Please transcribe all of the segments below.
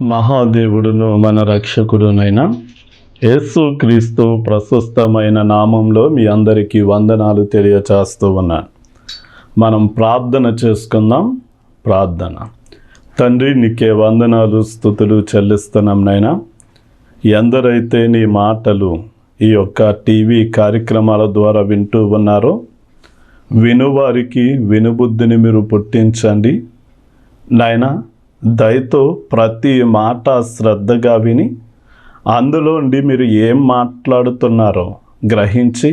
మహాదేవుడును మన రక్షకుడునైన యేసుక్రీస్తు ప్రశస్తమైన నామంలో మీ అందరికీ వందనాలు తెలియచేస్తూ ఉన్నాను. మనం ప్రార్థన చేసుకుందాం. ప్రార్థన. తండ్రి, నీకే వందనాలు స్తుతులు చెల్లిస్తున్నాం నైనా. ఎందరైతే నీ మాటలు ఈ యొక్క టీవీ కార్యక్రమాల ద్వారా వింటూ ఉన్నారో వినువారికి వినుబుద్ధిని మీరు పుట్టించండి నాయనా. దయతో ప్రతి మాట శ్రద్ధగా విని అందులోండి మీరు ఏం మాట్లాడుతున్నారో గ్రహించి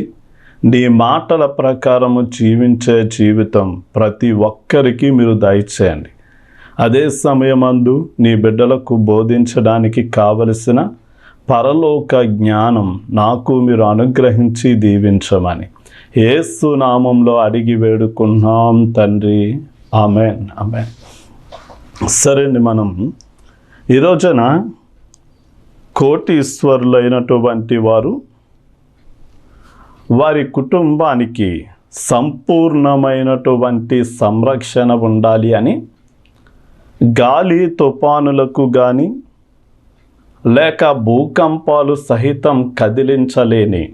నీ మాటల ప్రకారము జీవించే జీవితం ప్రతి ఒక్కరికి మీరు దయచేయండి. అదే సమయమందు నీ బిడ్డలకు బోధించడానికి కావలసిన పరలోక జ్ఞానం నాకు మీరు అనుగ్రహించి దీవించమని యేసు నామంలో అడిగి వేడుకున్నాం తండ్రి. Amen, amen. సరే అండి, మనం ఈరోజున కోటీశ్వరులైనటువంటి వారి కుటుంబానికి సంపూర్ణమైనటువంటి సంరక్షణ ఉండాలి అని గాలి తుఫానులకు కానీ లేక భూకంపాలు సహితం కదిలించలేని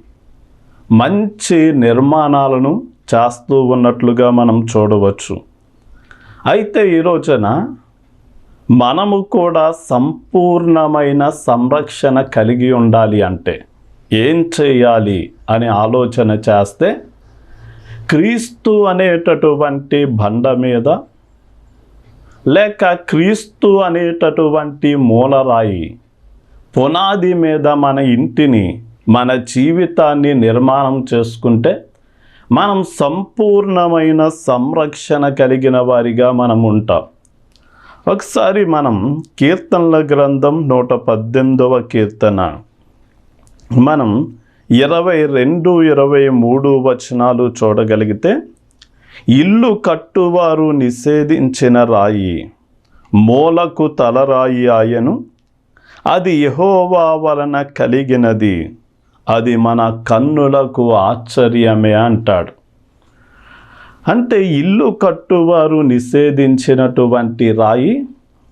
మంచి నిర్మాణాలను చేస్తూ ఉన్నట్లుగా మనం చూడవచ్చు. అయితే ఈ రోజున మనము కూడా సంపూర్ణమైన సంరక్షణ కలిగి ఉండాలి అంటే ఏం చేయాలి అని ఆలోచన చేస్తే క్రీస్తు అనేటటువంటి బండ మీద లేక క్రీస్తు అనేటటువంటి మూలరాయి పునాది మీద మన ఇంటిని మన జీవితాన్ని నిర్మాణం చేసుకుంటే మనం సంపూర్ణమైన సంరక్షణ కలిగిన వారిగా మనం ఉంటాం. ఒకసారి మనం కీర్తనల గ్రంథం 118వ కీర్తన మనం 22, 23 వచనాలు చూడగలిగితే, ఇల్లు కట్టువారు నిషేధించిన రాయి మూలకు తలరాయి ఆయను, అది యెహోవా వలన కలిగినది, అది మన కన్నులకు ఆశ్చర్యమే అంటాడు. అంటే ఇల్లు కట్టువారు నిషేధించినటువంటి రాయి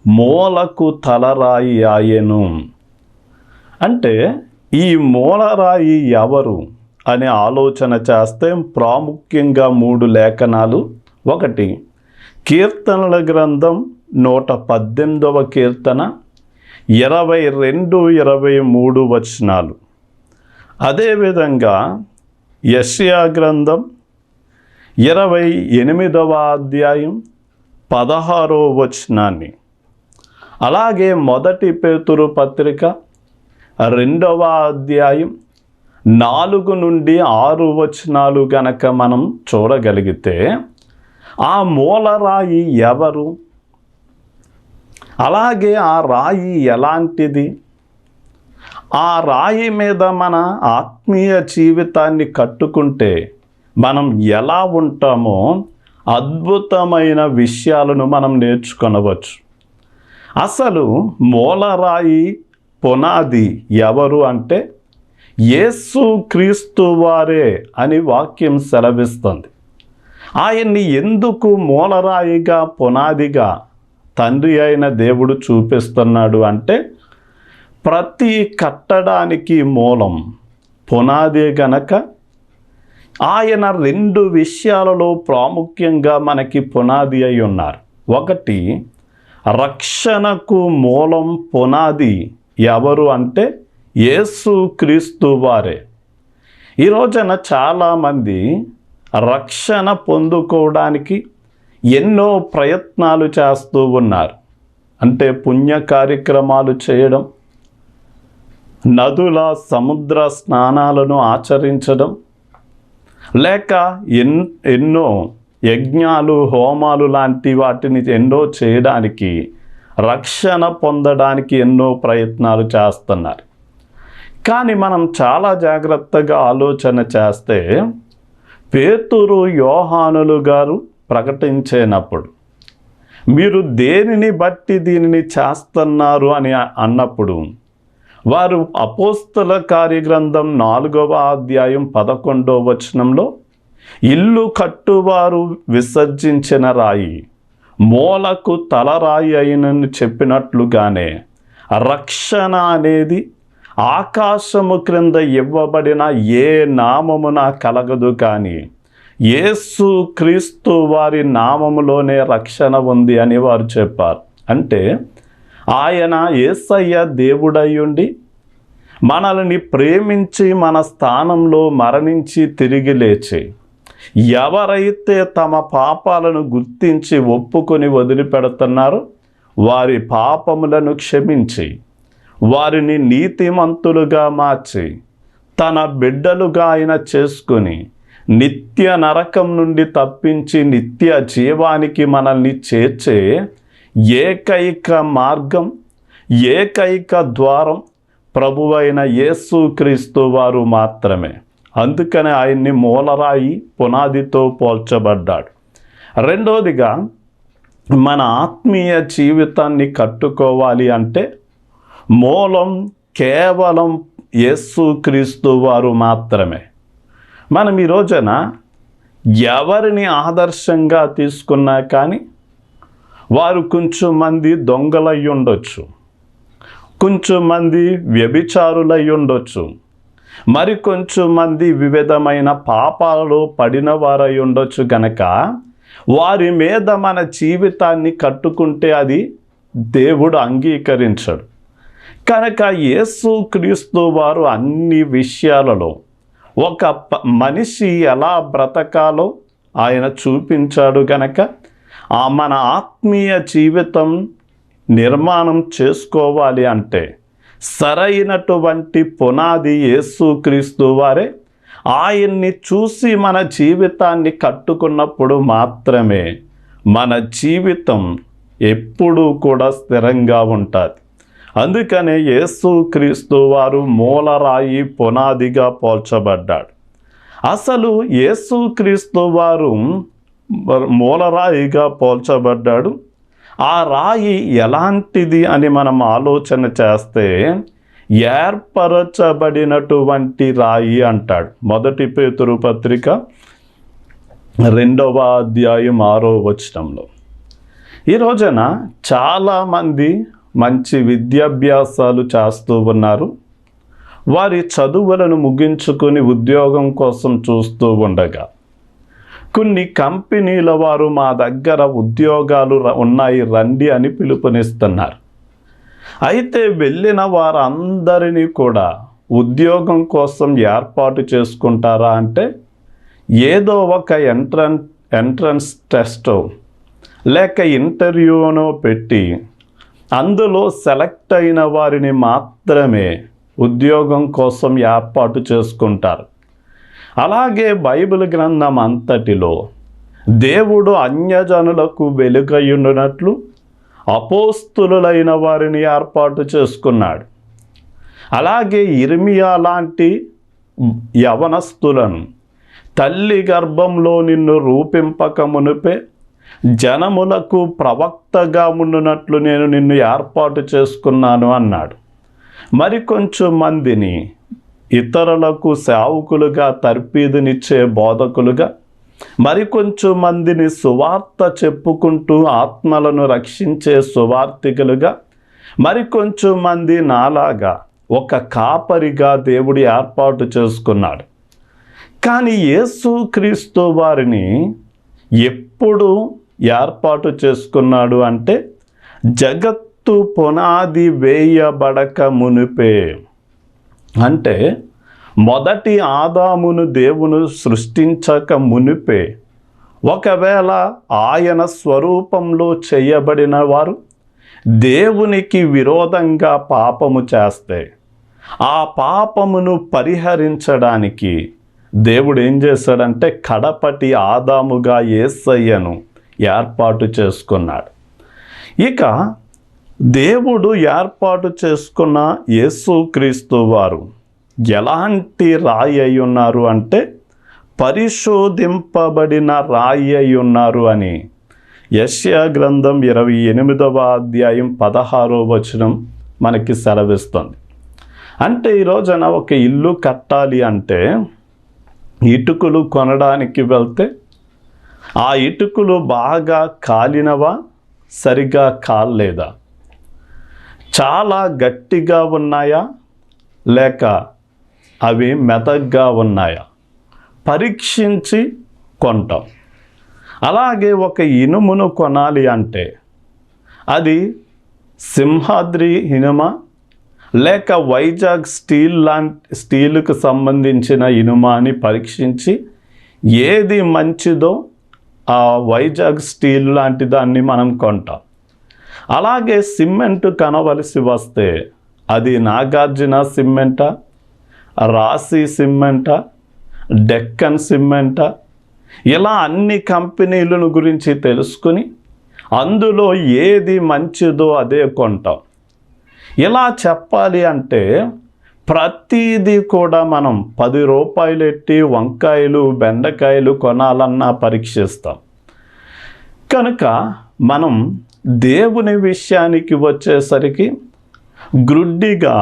మూలకు తలరాయి ఆయను. అంటే ఈ మూలరాయి ఎవరు అనే ఆలోచన చేస్తే ప్రాముఖ్యంగా 3 లేఖనాలు. ఒకటి, కీర్తనల గ్రంథం 118వ కీర్తన 22, 23 వచనాలు. అదేవిధంగా యెషయా గ్రంథం 28వ అధ్యాయం 16వ వచనాన్ని, అలాగే మొదటి పేతురు పత్రిక 2వ అధ్యాయం 4 నుండి 6 వచనాలు గనక మనం చూడగలిగితే ఆ మూలరాయి ఎవరు, అలాగే ఆ రాయి ఎలాంటిది, ఆ రాయి మీద మన ఆత్మీయ జీవితాన్ని కట్టుకుంటే మనం ఎలా ఉంటామో అద్భుతమైన విషయాలను మనం నేర్చుకొనవచ్చు. అసలు మూలరాయి పునాది ఎవరు అంటే యేసుక్రీస్తు వారే అని వాక్యం సెలవిస్తుంది. ఆయన్ని ఎందుకు మూలరాయిగా పునాదిగా తండ్రి అయిన దేవుడు చూపిస్తున్నాడు అంటే, ప్రతి కట్టడానికి మూలం పునాదే గనక ఆయన 2 విషయాలలో ప్రాముఖ్యంగా మనకి పునాది అయి ఉన్నారు. ఒకటి, రక్షణకు మూలం పునాది ఎవరు అంటే యేసుక్రీస్తు వారే. ఈ రోజున చాలామంది రక్షణ పొందుకోవడానికి ఎన్నో ప్రయత్నాలు చేస్తూ ఉన్నారు. అంటే పుణ్య కార్యక్రమాలు చేయడం, నదుల సముద్ర స్నానాలను ఆచరించడం, లేక ఎన్నో యజ్ఞాలు హోమాలు లాంటి వాటిని ఎన్నో చేయడానికి, రక్షణ పొందడానికి ఎన్నో ప్రయత్నాలు చేస్తున్నారు. కానీ మనం చాలా జాగ్రత్తగా ఆలోచన చేస్తే పేతురు యోహానులు గారు ప్రకటించేటప్పుడు మీరు దేనిని బట్టి దీనిని చేస్తున్నారు అని అన్నప్పుడు వారు అపోస్తల కార్యగ్రంథం 4వ అధ్యాయం 11వ వచనంలో ఇల్లు కట్టువారు విసర్జించిన రాయి మూలకు తలరాయి అయినని చెప్పినట్లుగానే రక్షణ అనేది ఆకాశము క్రింద ఇవ్వబడిన ఏ నామమున కలగదు, కానీ యేసు క్రీస్తు వారి నామములోనే రక్షణ ఉంది అని వారు చెప్పారు. అంటే ఆయన యేసయ్య దేవుడయ్యుండి మనల్ని ప్రేమించి మన స్థానంలో మరణించి తిరిగి లేచి, ఎవరైతే తమ పాపాలను గుర్తించి ఒప్పుకొని వదిలిపెడుతున్నారో వారి పాపములను క్షమించి వారిని నీతిమంతులుగా మార్చి తన బిడ్డలుగా ఆయన చేసుకొని నిత్య నరకం నుండి తప్పించి నిత్య జీవానికి మనల్ని చేర్చే ఏకైక మార్గం, ఏకైక ద్వారం ప్రభువైన యేసుక్రీస్తు వారు మాత్రమే. అందుకని ఆయన్ని మూలరాయి పునాదితో పోల్చబడ్డాడు. రెండోదిగా, మన ఆత్మీయ జీవితాన్ని కట్టుకోవాలి అంటే మూలం కేవలం యేసుక్రీస్తు వారు మాత్రమే. మనం ఈ రోజున ఎవరిని ఆదర్శంగా తీసుకున్నా కానీ వారు కొంచెం మంది దొంగలై ఉండొచ్చు, కొంచెం మంది వ్యభిచారులై ఉండొచ్చు, మరి కొంచెం మంది వివిధమైన పాపాలలో పడిన వారై ఉండొచ్చు. గనక వారి మీద మన జీవితాన్ని కట్టుకుంటే అది దేవుడు అంగీకరించడు. కనుక యేసుక్రీస్తు వారు అన్ని విషయాలలో ఒక మనిషి ఎలా బ్రతకాలో ఆయన చూపించాడు. గనక మన ఆత్మీయ జీవితం నిర్మాణం చేసుకోవాలి అంటే సరైనటువంటి పునాది యేసుక్రీస్తు వారే. ఆయన్ని చూసి మన జీవితాన్ని కట్టుకున్నప్పుడు మాత్రమే మన జీవితం ఎప్పుడూ కూడా స్థిరంగా ఉంటుంది. అందుకనే యేసుక్రీస్తు వారు మూలరాయి పునాదిగా పోల్చబడ్డాడు. అసలు యేసుక్రీస్తు వారు మూలరాయిగా పోల్చబడ్డాడు. ఆ రాయి ఎలాంటిది అని మనం ఆలోచన చేస్తే ఏర్పరచబడినటువంటి రాయి అంటాడు. 1 పేతురు పత్రిక 2వ అధ్యాయం 6వ వచనంలో. ఈ రోజున చాలామంది మంచి విద్యాభ్యాసాలు చేస్తూ ఉన్నారు. వారి చదువులను ముగించుకొని ఉద్యోగం కోసం చూస్తూ ఉండగా కొన్ని కంపెనీల వారు మా దగ్గర ఉద్యోగాలు ఉన్నాయి రండి అని పిలుపునిస్తున్నారు. అయితే వెళ్ళిన వారందరినీ కూడా ఉద్యోగం కోసం ఏర్పాటు చేసుకుంటారా అంటే ఏదో ఒక ఎంట్రన్స్ టెస్టో లేక ఇంటర్వ్యూనో పెట్టి అందులో సెలెక్ట్ అయిన వారిని మాత్రమే ఉద్యోగం కోసం ఏర్పాటు చేసుకుంటారు. అలాగే బైబిల్ గ్రంథం అంతటిలో దేవుడు అన్యజనులకు వెలుగయ్యున్నట్లు అపోస్తులులైన వారిని ఏర్పాటు చేసుకున్నాడు. అలాగే ఇర్మియా లాంటి యవనస్తులను తల్లి గర్భంలో నిన్ను రూపింపక మునుపే జనములకు ప్రవక్తగా ఉండునట్లు నేను నిన్ను ఏర్పాటు చేసుకున్నాను అన్నాడు. మరికొంచెం మందిని ఇతరులకు సేవకులుగా తర్పీదునిచ్చే బోధకులుగా, మరికొంచెం మందిని సువార్త చెప్పుకుంటూ ఆత్మలను రక్షించే సువార్తికులుగా, మరికొంచెం మంది నాలాగా ఒక కాపరిగా దేవుడు ఏర్పాటు చేసుకున్నాడు. కానీ యేసుక్రీస్తు వారిని ఎప్పుడు ఏర్పాటు చేసుకున్నాడు అంటే జగత్తు పునాది వేయబడక మునిపే. అంటే మొదటి ఆదామును దేవుని సృష్టించక మునిపే ఒకవేళ ఆయన స్వరూపంలో చేయబడిన వారు దేవునికి విరోధంగా పాపము చేస్తే ఆ పాపమును పరిహరించడానికి దేవుడు ఏం చేశాడంటే కడపటి ఆదాముగా యేసయ్యను ఏర్పాటు చేసుకున్నాడు. ఇక దేవుడు ఏర్పాటు చేసుకున్న యేసుక్రీస్తు వారు ఎలాంటి రాయి అయి ఉన్నారు అంటే పరిశోధింపబడిన రాయి అయి ఉన్నారు అని యెషయా గ్రంథం 28వ అధ్యాయం 16వ వచనం మనకి సెలవిస్తుంది. అంటే ఈ రోజున ఒక ఇల్లు కట్టాలి అంటే ఇటుకలు కొనడానికి వెళ్తే ఆ ఇటుకలు బాగా కాలినవా సరిగా కాలేదా, చాలా గట్టిగా ఉన్నాయా లేక అవి మెతగ్గా ఉన్నాయా పరీక్షించి కొంటాం. అలాగే ఒక ఇనుమును కొనాలి అంటే అది సింహాద్రి ఇనుమా లేక వైజాగ్ స్టీలుకు సంబంధించిన ఇనుమా అని పరీక్షించి ఏది మంచిదో ఆ వైజాగ్ స్టీల్ లాంటి దాన్ని మనం కొంటాం. అలాగే సిమెంట్ కనవలసి వస్తే అది నాగార్జున సిమెంటా, రాశి సిమెంటా, డెక్కన్ సిమెంటా, ఇలా అన్ని కంపెనీలను గురించి తెలుసుకుని అందులో ఏది మంచిదో అదే కొంటాం. ఇలా చెప్పాలి అంటే ప్రతిదీ కూడా మనం 10 రూపాయలు ఎట్టి వంకాయలు బెండకాయలు కొనాలన్నా పరీక్షిస్తాం. కనుక మనం దేవుని విషయానికి వచ్చేసరికి గ్రుడ్డిగా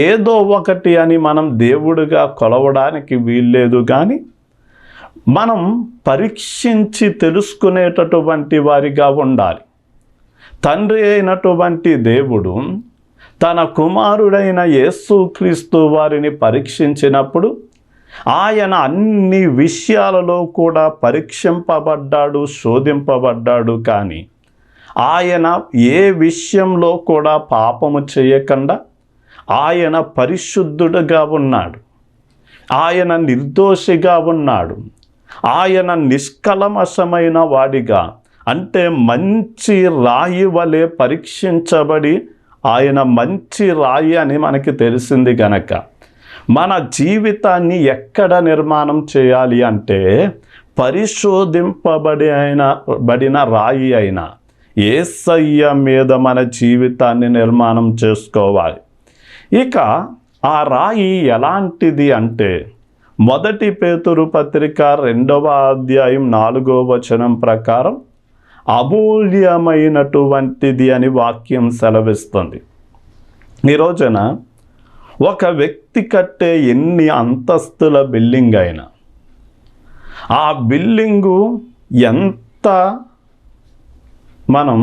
ఏదో ఒకటి అని మనం దేవుడిగా కొలవడానికి వీల్లేదు. కానీ మనం పరీక్షించి తెలుసుకునేటటువంటి వారిగా ఉండాలి. తండ్రి అయినటువంటి దేవుడు తన కుమారుడైన యేసుక్రీస్తు వారిని పరీక్షించినప్పుడు ఆయన అన్ని విషయాలలో కూడా పరీక్షింపబడ్డాడు, శోధింపబడ్డాడు. కానీ ఆయన ఏ విషయంలో కూడా పాపము చేయకుండా ఆయన పరిశుద్ధుడుగా ఉన్నాడు, ఆయన నిర్దోషిగా ఉన్నాడు, ఆయన నిష్కల్మషమైన వాడిగా, అంటే మంచి రాయి వలె పరీక్షించబడి ఆయన మంచి రాయి అని మనకి తెలిసింది గనక మన జీవితాన్ని ఎక్కడ నిర్మాణం చేయాలి అంటే పరిశోధింపబడిన రాయి అయిన యేసయ్య మీద మన జీవితాన్ని నిర్మాణం చేసుకోవాలి. ఇక ఆ రాయి ఎలాంటిది అంటే 1 పేతురు పత్రిక 2వ అధ్యాయం 4వ వచనం ప్రకారం అమూల్యమైనటువంటిది అని వాక్యం సెలవిస్తుంది. ఈ రోజున ఒక వ్యక్తి కట్టే ఎన్ని అంతస్తుల బిల్డింగ్ అయినా ఆ బిల్డింగు ఎంత మనం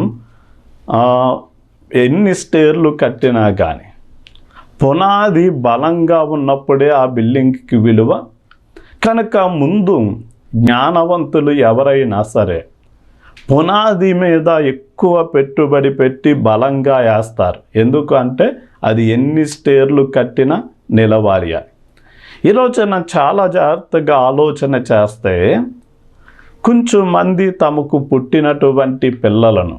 ఎన్ని స్టేర్లు కట్టినా కానీ పునాది బలంగా ఉన్నప్పుడే ఆ బిల్డింగ్కి విలువ. కనుక ముందు జ్ఞానవంతులు ఎవరైనా సరే పునాది మీద ఎక్కువ పెట్టుబడి పెట్టి బలంగా వేస్తారు. ఎందుకు అంటే అది ఎన్ని స్టేర్లు కట్టినా నిలవాలి. ఈరోజున చాలా జాగ్రత్తగా ఆలోచన చేస్తే కొంచెం మంది తమకు పుట్టినటువంటి పిల్లలను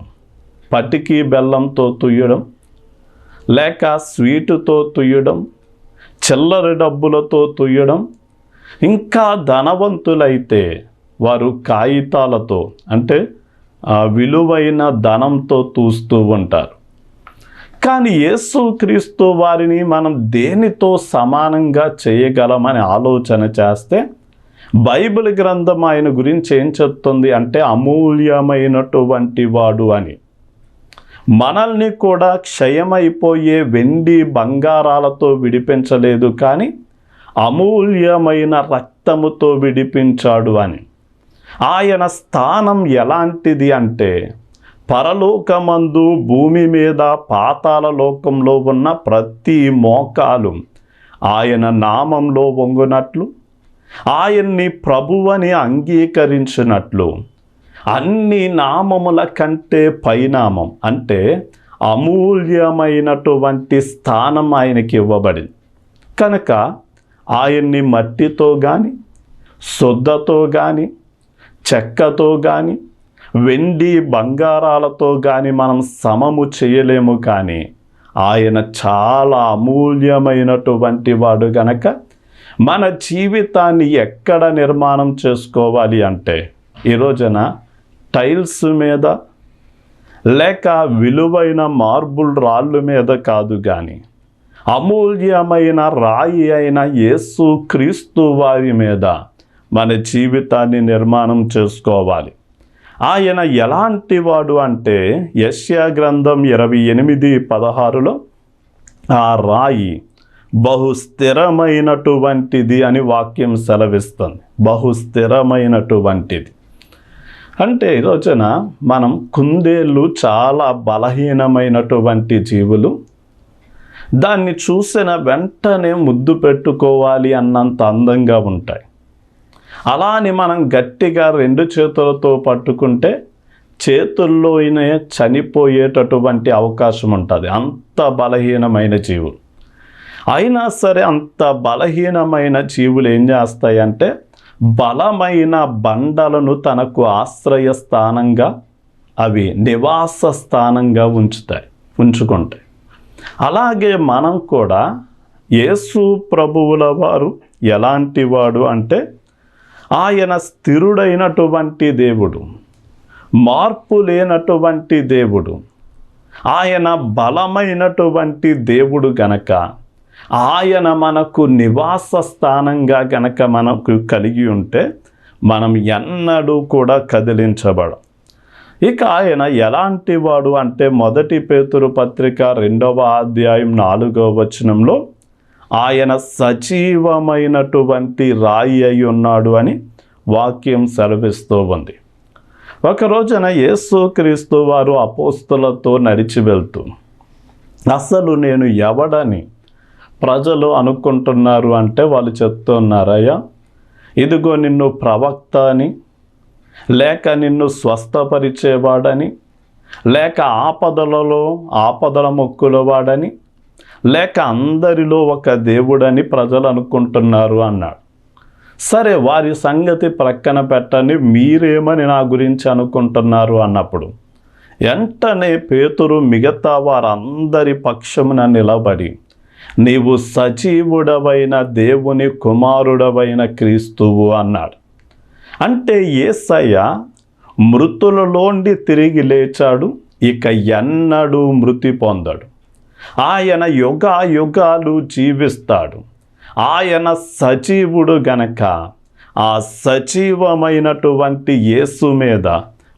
పటికి బెల్లంతో తుయ్యడం, లేక స్వీటుతో తుయ్యడం, చిల్లర డబ్బులతో తుయ్యడం, ఇంకా ధనవంతులైతే వారు కాగితాలతో అంటే విలువైన ధనంతో తూస్తూ ఉంటారు. కానీ యేసుక్రీస్తు వారిని మనం దేనితో సమానంగా చేయగలమని ఆలోచన చేస్తే బైబిల్ గ్రంథం ఆయన గురించి ఏం చెప్తుంది అంటే అమూల్యమైనటువంటి వాడు అని. మనల్ని కూడా క్షయమైపోయే వెండి బంగారాలతో విడిపించలేదు, కానీ అమూల్యమైన రక్తముతో విడిపించాడు అని. ఆయన స్థానం ఎలాంటిది అంటే పరలోకమందు భూమి మీద పాతాళ లోకంలో ఉన్న ప్రతి మోకాలు ఆయన నామంలో వంగునట్లు, ఆయన్ని ప్రభువని అంగీకరించినట్లు అన్ని నామముల కంటే పైనామం అంటే అమూల్యమైనటువంటి స్థానం ఆయనకి ఇవ్వబడింది. కనుక ఆయన్ని మట్టితో కానీ శుద్ధతో కానీ చెక్కతో కానీ వెండి బంగారాలతో కానీ మనం సమము చేయలేము. కానీ ఆయన చాలా అమూల్యమైనటువంటి వాడు గనక మన జీవితాన్ని ఎక్కడ నిర్మాణం చేసుకోవాలి అంటే ఈ రోజున టైల్స్ మీద లేక విలువైన మార్బుల్ రాళ్ళు మీద కాదు, కానీ అమూల్యమైన రాయి అయిన యేసుక్రీస్తు వారి మీద మన జీవితాన్ని నిర్మాణం చేసుకోవాలి. ఆయన ఎలాంటి వాడు అంటే యెషయా గ్రంథం 28:16లో ఆ రాయి బహు స్థిరమైనటువంటిది అని వాక్యం సెలవిస్తుంది. బహు స్థిరమైనటువంటిది అంటే ఈ రోజున మనం కుందేళ్ళు చాలా బలహీనమైనటువంటి జీవులు, దాన్ని చూసిన వెంటనే ముద్దు పెట్టుకోవాలి అన్నంత అందంగా ఉంటాయి. అలా అని మనం గట్టిగా 2 చేతులతో పట్టుకుంటే చేతుల్లోనే చనిపోయేటటువంటి అవకాశం ఉంటుంది. అంత బలహీనమైన జీవులు. అయినా సరే అంత బలహీనమైన జీవులు ఏం చేస్తాయంటే బలమైన బండలను తనకు ఆశ్రయ స్థానంగా, అవి నివాస స్థానంగా ఉంచుకుంటాయి. అలాగే మనం కూడా యేసు ప్రభువుల వారు ఎలాంటి వాడు అంటే ఆయన స్థిరుడైనటువంటి దేవుడు, మార్పు లేనటువంటి దేవుడు, ఆయన బలమైనటువంటి దేవుడు గనక ఆయన మనకు నివాస స్థానంగా గనక మనకు కలిగి ఉంటే మనం ఎన్నడూ కూడా కదిలించబడం. ఇక ఆయన ఎలాంటి వాడు అంటే 1 పేతురు పత్రిక 2వ అధ్యాయం 4వ వచనంలో ఆయన సజీవమైనటువంటి రాయి అయి ఉన్నాడు అని వాక్యం సెలవిస్తూ ఉంది. ఒక రోజున యేసుక్రీస్తు వారు అపోస్తలులతో నడిచి వెళ్తూ, అసలు నేను ఎవడని ప్రజలు అనుకుంటున్నారు అంటే వాళ్ళు చెప్తున్నారయ్యా, ఇదిగో నిన్ను ప్రవక్త అని, లేక నిన్ను స్వస్థపరిచేవాడని, లేక ఆపదల మొక్కులవాడని, లేక అందరిలో ఒక దేవుడని ప్రజలు అనుకుంటున్నారు అన్నాడు. సరే, వారి సంగతి ప్రక్కన పెట్టని, మీరేమని నా గురించి అనుకుంటున్నారు అన్నప్పుడు వెంటనే పేతురు మిగతా వారందరి పక్షమున నిలబడి, నీవు సజీవుడవైన దేవుని కుమారుడవైన క్రీస్తువు అన్నాడు. అంటే యేసయ్య మృతులలోండి తిరిగి లేచాడు, ఇక ఎన్నడూ మృతి పొందడు. ఆయన యుగాలు జీవిస్తాడు. ఆయన సజీవుడు గనక ఆ సజీవమైనటువంటి యేసు మీద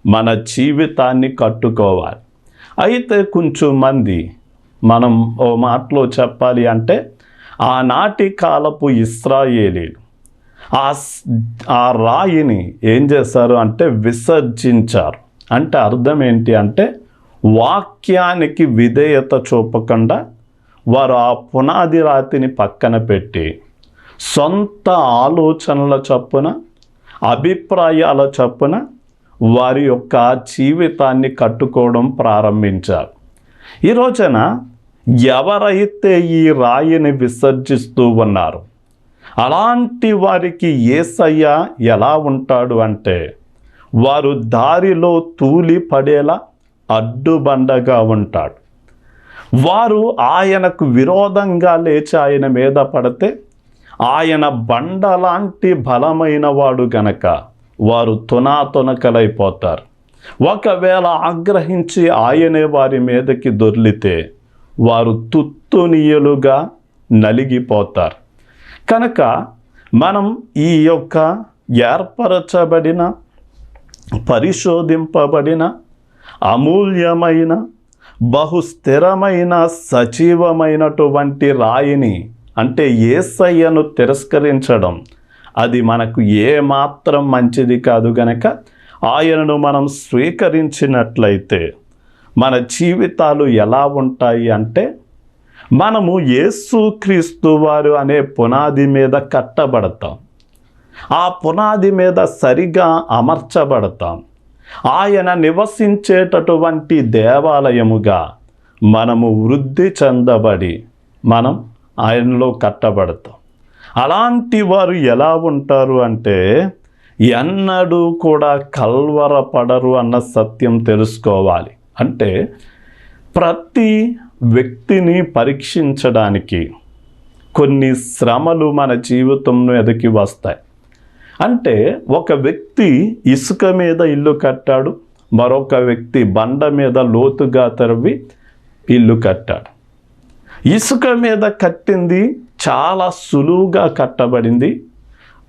మన జీవితాన్ని కట్టుకోవాలి. అయితే కొంచెం మంది, మనం ఓ మాటలో చెప్పాలి అంటే ఆనాటి కాలపు ఇశ్రాయేలీలు ఆ రాయిని ఏం చేశారు అంటే విసర్జించారు. అంటే అర్థం ఏంటి అంటే వాక్యానికి విధేయత చూపకుండా వారు ఆ పునాది రాతిని పక్కన పెట్టి సొంత ఆలోచనల చొప్పున, అభిప్రాయాల చొప్పున వారి యొక్క జీవితాన్ని కట్టుకోవడం ప్రారంభించారు. ఈ రోజున ఎవరైతే ఈ రాయిని విసర్జిస్తూ ఉన్నారు, అలాంటి వారికి యేసయ్య ఎలా ఉంటాడు అంటే వారు దారిలో తూలి పడేలా అడ్డుబండగా ఉంటాడు. వారు ఆయనకు విరోధంగా లేచి ఆయన మీద పడితే ఆయన బండ లాంటి బలమైన వాడు గనక వారు తునాతునకలైపోతారు. ఒకవేళ ఆగ్రహించి ఆయనే వారి మీదకి దొర్లితే వారు తుత్తునియలుగా నలిగిపోతారు. కనుక మనం ఈ యొక్క ఏర్పరచబడిన, పరిశోధింపబడిన, అమూల్యమైన, బహుస్థిరమైన, సజీవమైనటువంటి రాయిని అంటే యేసయ్యను తిరస్కరించడం అది మనకు ఏమాత్రం మంచిది కాదు. గనక ఆయనను మనం స్వీకరించినట్లయితే మన జీవితాలు ఎలా ఉంటాయి అంటే మనము యేసుక్రీస్తు వారు అనే పునాది మీద కట్టబడతాం. ఆ పునాది మీద సరిగా అమర్చబడతాం. ఆయన నివసించేటటువంటి దేవాలయముగా మనము వృద్ధి చెందబడి మనం ఆయనలో కట్టబడతాం. అలాంటి వారు ఎలా ఉంటారు అంటే ఎన్నడూ కూడా కల్వరపడరు అన్న సత్యం తెలుసుకోవాలి. అంటే ప్రతి వ్యక్తిని పరీక్షించడానికి కొన్ని శ్రమలు మన జీవితం మీదకి వస్తాయి. అంటే ఒక వ్యక్తి ఇసుక మీద ఇల్లు కట్టాడు, మరొక వ్యక్తి బండ మీద లోతుగా తవ్వి ఇల్లు కట్టాడు. ఇసుక మీద కట్టింది చాలా సులువుగా కట్టబడింది.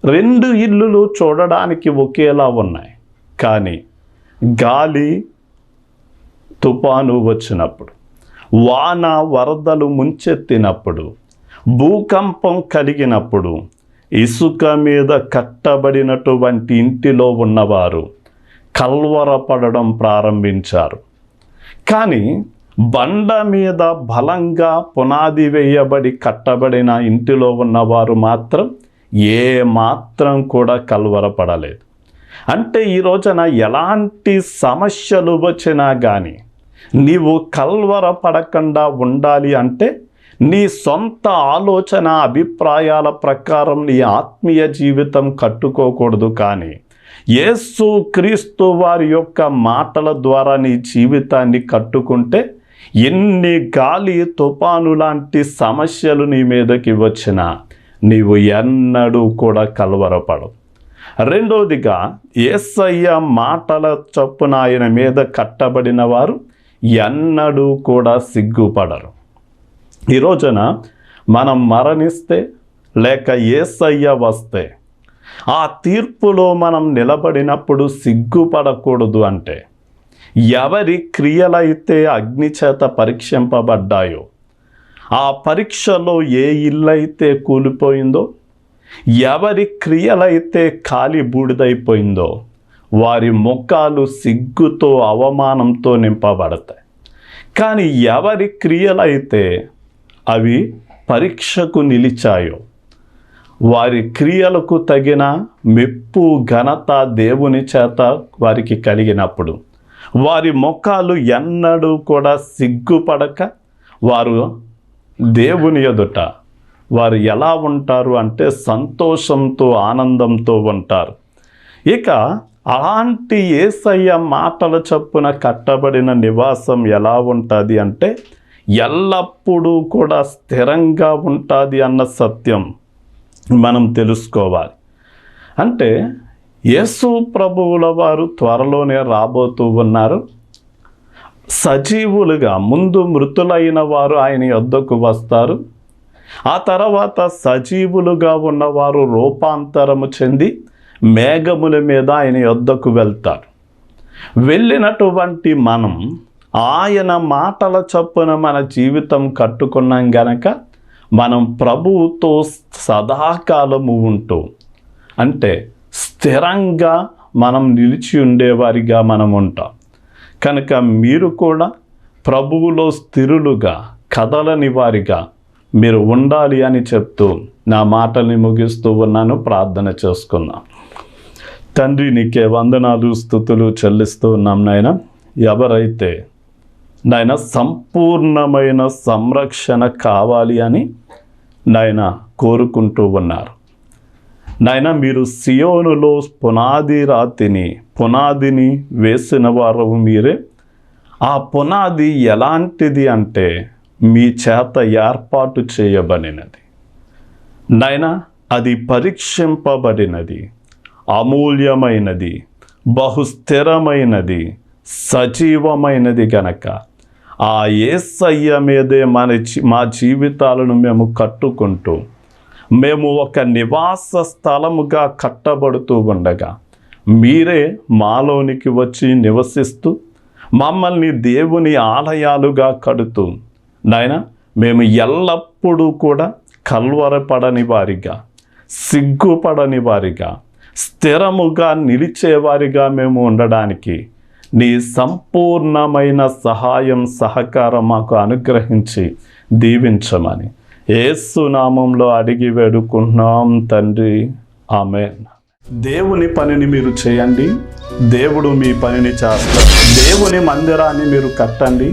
2 ఇల్లులు చూడడానికి ఒకేలా ఉన్నాయి. కానీ గాలి తుఫాను వచ్చినప్పుడు, వాన వరదలు ముంచెత్తినప్పుడు, భూకంపం కలిగినప్పుడు ఇసుక మీద కట్టబడినటువంటి ఇంటిలో ఉన్నవారు కల్వరపడడం ప్రారంభించారు. కానీ బండ మీద బలంగా పునాది వేయబడి కట్టబడిన ఇంటిలో ఉన్నవారు మాత్రం ఏ మాత్రం కూడా కల్వరపడలేదు. అంటే ఈ రోజున ఎలాంటి సమస్యలు వచ్చినా కానీ నీవు కల్వరపడకుండా ఉండాలి అంటే నీ సొంత ఆలోచన అభిప్రాయాల ప్రకారం నీ ఆత్మీయ జీవితం కట్టుకోకూడదు. కానీ యేసు క్రీస్తు వారి యొక్క మాటల ద్వారా నీ జీవితాన్ని కట్టుకుంటే ఎన్ని గాలి తుఫాను లాంటి సమస్యలు నీ మీదకి వచ్చినా నీవు ఎన్నడూ కూడా కలవరపడవు. రెండోదిగా, యేసయ్య మాటల చొప్పున ఆయన మీద కట్టబడిన వారు ఎన్నడూ కూడా సిగ్గుపడరు. ఈ రోజున మనం మరణిస్తే లేక యేసయ్య వస్తే ఆ తీర్పులో మనం నిలబడినప్పుడు సిగ్గుపడకూడదు. అంటే ఎవరి క్రియలైతే అగ్ని చేత పరీక్షింపబడ్డాయో, ఆ పరీక్షలో ఏ ఇల్లైతే కూలిపోయిందో, ఎవరి క్రియలైతే కాలి బూడిదైపోయిందో వారి ముఖాలు సిగ్గుతో అవమానంతో నింపబడతాయి. కానీ ఎవరి క్రియలైతే అవి పరీక్షకు నిలిచాయో, వారి క్రియలకు తగిన మెప్పు ఘనత దేవుని చేత వారికి కలిగినప్పుడు వారి ముఖాలు ఎన్నడూ కూడా సిగ్గుపడక వారు దేవుని ఎదుట వారు ఎలా ఉంటారు అంటే సంతోషంతో ఆనందంతో ఉంటారు. ఇక అలాంటి యేసయ్య మాటల చొప్పున కట్టబడిన నివాసం ఎలా ఉంటుంది అంటే ఎల్లప్పుడూ కూడా స్థిరంగా ఉంటుంది అన్న సత్యం మనం తెలుసుకోవాలి. అంటే యేసు ప్రభువుల వారు త్వరలోనే రాబోతూ ఉన్నారు. సజీవులుగా ముందు మృతులైన వారు ఆయన యొద్దకు వస్తారు. ఆ తర్వాత సజీవులుగా ఉన్నవారు రూపాంతరము చెంది మేఘముల మీద ఆయన యొద్దకు వెళ్తారు. వెళ్ళినటువంటి మనం ఆయన మాటల చొప్పున మన జీవితం కట్టుకున్నాం గనక మనం ప్రభువుతో సదాకాలము ఉంటూ, అంటే స్థిరంగా మనం నిలిచి ఉండేవారిగా మనం ఉంటాం. కనుక మీరు కూడా ప్రభువులో స్థిరులుగా కదలని వారిగా మీరు ఉండాలి అని చెప్తూ నా మాటల్ని ముగిస్తూ ఉన్నాను. ప్రార్థన చేసుకుందాం. తండ్రి, నీకే వందనాలు స్తుతులు చెల్లిస్తూ ఉన్నాం నాయన. ఎవరైతే నాయన సంపూర్ణమైన సంరక్షణ కావాలి అని నాయన కోరుకుంటూ ఉన్నారు నాయన, మీరు సియోనులో పునాదిని వేసిన వారు మీరే. ఆ పునాది ఎలాంటిది అంటే మీ చేత ఏర్పాటు చేయబడినది నాయన. అది పరీక్షింపబడినది, అమూల్యమైనది, బహుస్థిరమైనది, సజీవమైనది గనక ఆ యేసయ్య మీదే మా జీవితాలను మేము కట్టుకుంటూ మేము ఒక నివాస స్థలముగా కట్టబడుతూ ఉండగా మీరే మాలోనికి వచ్చి నివసిస్తూ మమ్మల్ని దేవుని ఆలయాలుగా కడుతూ నాయన, మేము ఎల్లప్పుడూ కూడా కల్వరపడని వారిగా, సిగ్గుపడని వారిగా, స్థిరముగా నిలిచేవారిగా మేము ఉండడానికి నీ సంపూర్ణమైన సహాయం సహకారం మాకు అనుగ్రహించి దీవించమని యేసు నామంలో అడిగి వేడుకుంటున్నాం తండ్రి, ఆమేన్. దేవుని పనిని మీరు చేయండి, దేవుడు మీ పనిని చేస్తారు. దేవుని మందిరాన్ని మీరు కట్టండి,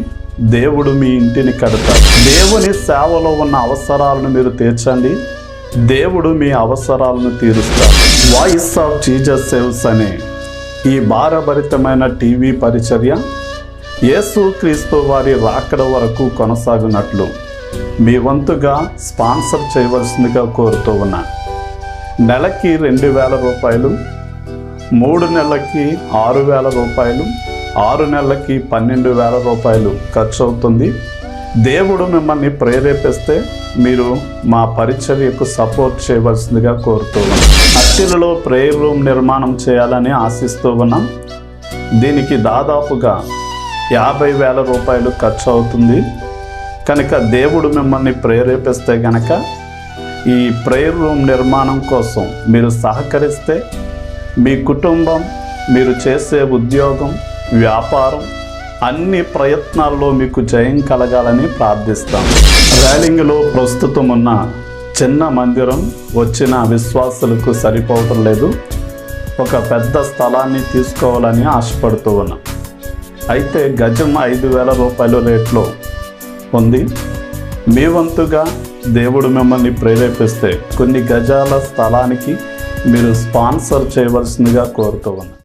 దేవుడు మీ ఇంటిని కడతాడు. దేవుని సేవలో ఉన్న అవసరాలను మీరు తీర్చండి, దేవుడు మీ అవసరాలను తీరుస్తాడు. వాయిస్ ఆఫ్ జీసస్ సేవ్స్ అనే ఈ భారభరితమైన టీవీ పరిచర్య యేసు క్రీస్తు వారి రాకడ వరకు కొనసాగునట్లు మీ వంతుగా స్పాన్సర్ చేయవలసిందిగా కోరుతూ ఉన్నా. నెలకి 2,000 రూపాయలు, 3 నెలలకి 6,000 రూపాయలు, 6 నెలలకి 12,000 రూపాయలు ఖర్చు అవుతుంది. దేవుడు మిమ్మల్ని ప్రేరేపిస్తే మీరు మా పరిచర్యకు సపోర్ట్ చేయవలసిందిగా కోరుతూ ఉన్నాం. అత్తిలిలో ప్రేయర్ రూమ్ నిర్మాణం చేయాలని ఆశిస్తూ ఉన్నాం. దీనికి దాదాపుగా 50,000 రూపాయలు ఖర్చు అవుతుంది. కనుక దేవుడు మిమ్మల్ని ప్రేరేపిస్తే గనక ఈ ప్రేయర్ రూమ్ నిర్మాణం కోసం మీరు సహకరిస్తే మీ కుటుంబం మీరు చేసే ఉద్యోగం, వ్యాపారం, అన్ని ప్రయత్నాల్లో మీకు జయం కలగాలని ప్రార్థిస్తాం. రైలింగ్లో ప్రస్తుతం ఉన్న చిన్న మందిరం వచ్చిన విశ్వాసులకు సరిపోవటం లేదు. ఒక పెద్ద స్థలాన్ని తీసుకోవాలని ఆశపడుతూ ఉన్నాం. అయితే గజం 5,000 రూపాయల రేట్లో ఉంది. మీ వంతుగా దేవుడు మిమ్మల్ని ప్రేరేపిస్తే కొన్ని గజాల స్థలానికి మీరు స్పాన్సర్ చేయవలసిందిగా కోరుతూ ఉన్నాం.